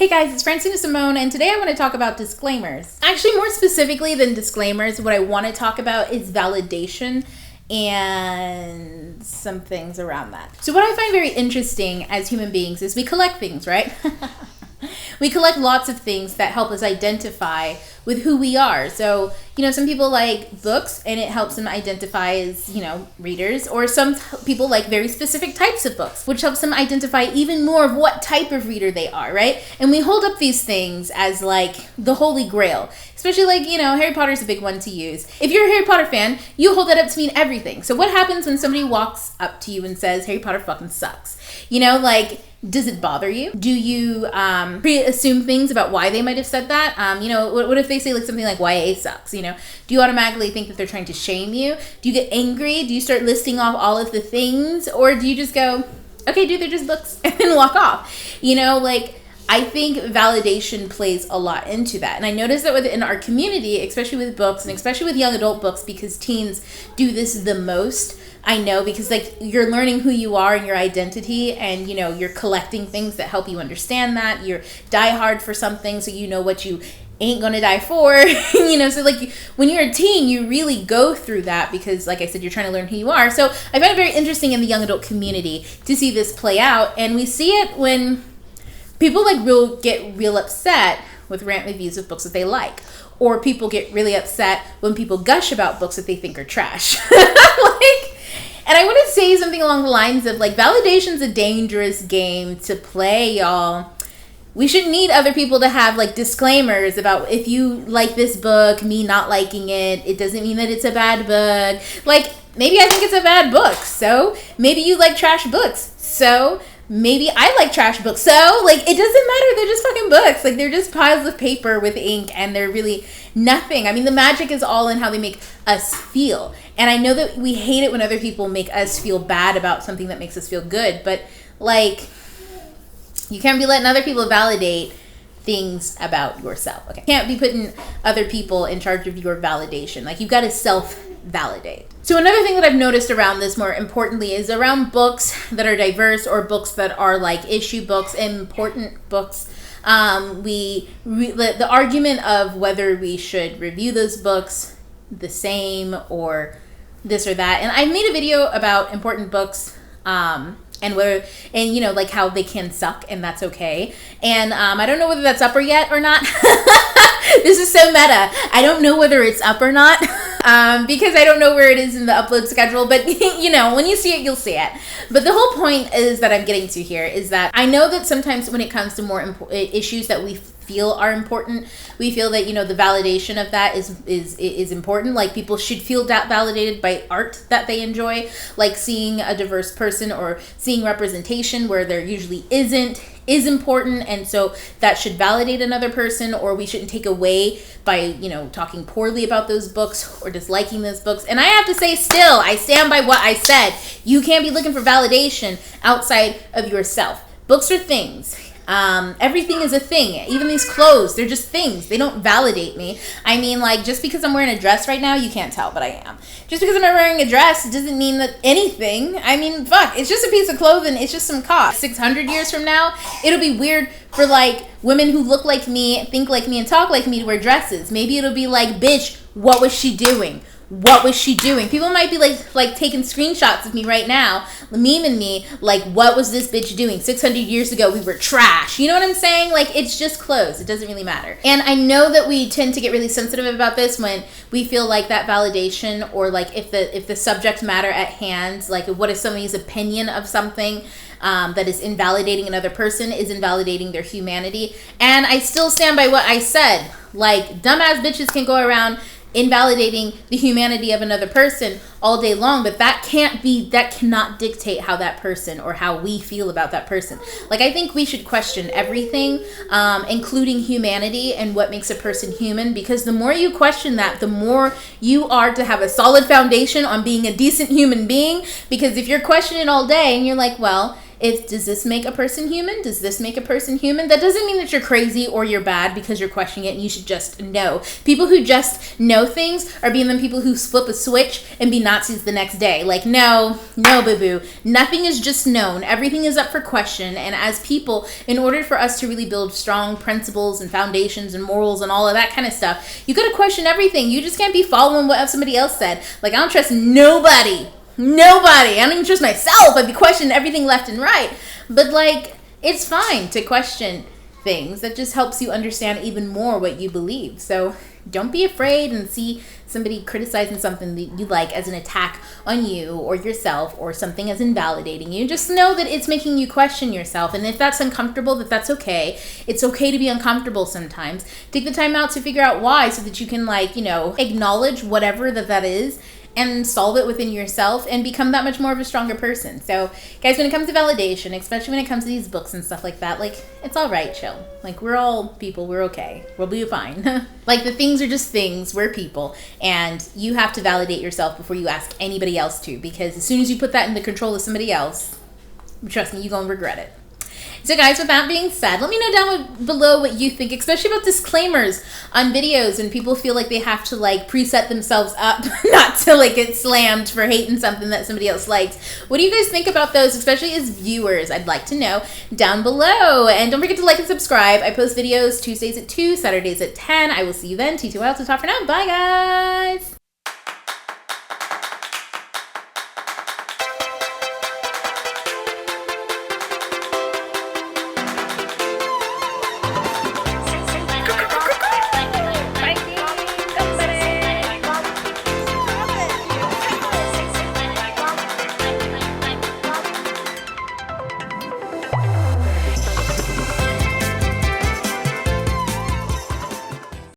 Hey guys, it's Francina Simone, and today I want to talk about disclaimers. Actually, more specifically than disclaimers, what I want to talk about is validation and some things around that. So what I find very interesting as human beings is we collect things, right? We collect lots of things that help us identify with who we are. So, some people like books and it helps them identify as, readers, or some people like very specific types of books, which helps them identify even more of what type of reader they are, right? And we hold up these things as like the holy grail, especially like, Harry Potter's a big one to use. If you're a Harry Potter fan, you hold that up to mean everything. So what happens when somebody walks up to you and says, Harry Potter fucking sucks? Does it bother you? Do you pre-assume things about why they might have said that? What if they say like something like YA sucks? Do you automatically think that they're trying to shame you? Do you get angry? Do you start listing off all of the things? Or do you just go, okay, dude, they're just books, and then walk off? I think validation plays a lot into that. And I noticed that within our community, especially with books and especially with young adult books, because teens do this the most. I know, because you're learning who you are and your identity, and you're collecting things that help you understand that. You're die hard for something, so you know what you ain't gonna die for. So when you're a teen, you really go through that because, like I said, you're trying to learn who you are. So I find it very interesting in the young adult community to see this play out, and we see it when people get real upset with rant reviews of books that they like, or people get really upset when people gush about books that they think are trash. And I want to say something along the lines of validation's a dangerous game to play, y'all. We shouldn't need other people to have disclaimers about if you like this book, me not liking it, it doesn't mean that it's a bad book. Maybe I think it's a bad book, so maybe you like trash books, so maybe I like trash books. So it doesn't matter. They're just fucking books. They're just piles of paper with ink, and they're really nothing. I mean, the magic is all in how they make us feel. And I know that we hate it when other people make us feel bad about something that makes us feel good, but you can't be letting other people validate things about yourself. Okay, you can't be putting other people in charge of your validation. You've got to self-validate. So another thing that I've noticed around this, more importantly, is around books that are diverse or books that are issue books, important books. The argument of whether we should review those books the same or this or that. And I made a video about important books, and how they can suck, and that's okay. And I don't know whether that's up or yet or not. This is so meta. I don't know whether it's up or not, because I don't know where it is in the upload schedule, but when you see it, you'll see it. But the whole point is that I'm getting to here is that I know that sometimes when it comes to more issues that we feel are important, we feel that the validation of that is important. People should feel validated by art that they enjoy, seeing a diverse person or seeing representation where there usually isn't is important, and so that should validate another person, or we shouldn't take away by talking poorly about those books or disliking those books. And I have to say, still, I stand by what I said. You can't be looking for validation outside of yourself. Books are things. Everything is a thing. Even these clothes, they're just things. They don't validate me. I mean, just because I'm wearing a dress right now, you can't tell, but I am. Just because I'm wearing a dress doesn't mean that anything. I mean, fuck, it's just a piece of clothing. It's just some cost. 600 years from now, it'll be weird for women who look like me, think like me, and talk like me to wear dresses. Maybe it'll be bitch, what was she doing? What was she doing? People might be taking screenshots of me right now, memeing me, what was this bitch doing? 600 years ago, we were trash. You know what I'm saying? It's just clothes. It doesn't really matter. And I know that we tend to get really sensitive about this when we feel that validation, or if the subject matter at hand, what if somebody's opinion of something that is invalidating another person is invalidating their humanity. And I still stand by what I said. Dumbass bitches can go around invalidating the humanity of another person all day long, but that cannot dictate how that person or how we feel about that person. I think we should question everything, including humanity and what makes a person human, because the more you question that, the more you are to have a solid foundation on being a decent human being. Because if you're questioning all day and you're well, Does this make a person human? Does this make a person human? That doesn't mean that you're crazy or you're bad because you're questioning it and you should just know. People who just know things are being the people who flip a switch and be Nazis the next day. Like, no, boo-boo. Nothing is just known. Everything is up for question. And as people, in order for us to really build strong principles and foundations and morals and all of that kind of stuff, you got to question everything. You just can't be following what somebody else said. Like, I don't trust nobody. I don't even trust myself. I'd be questioning everything left and right. But like, it's fine to question things. That just helps you understand even more what you believe. So don't be afraid and see somebody criticizing something that you like as an attack on you or yourself, or something as invalidating you. Just know that it's making you question yourself. And if that's uncomfortable, that's okay. It's okay to be uncomfortable sometimes. Take the time out to figure out why, so that you can, like, acknowledge whatever that is and solve it within yourself and become that much more of a stronger person. So guys, when it comes to validation, especially when it comes to these books and stuff like that, like, it's all right, chill. Like, we're all people, we're okay, we'll be fine. Like, the things are just things, we're people, and you have to validate yourself before you ask anybody else to, because as soon as you put that in the control of somebody else, trust me, you're gonna regret it. So guys, with that being said, let me know down below what you think, especially about disclaimers on videos, and people feel like they have to, like, preset themselves up not to, like, get slammed for hating something that somebody else likes. What do you guys think about those, especially as viewers? I'd like to know down below. And don't forget to like and subscribe. I post videos Tuesdays at 2, Saturdays at 10. I will see you then. T2L to talk for now. Bye, guys.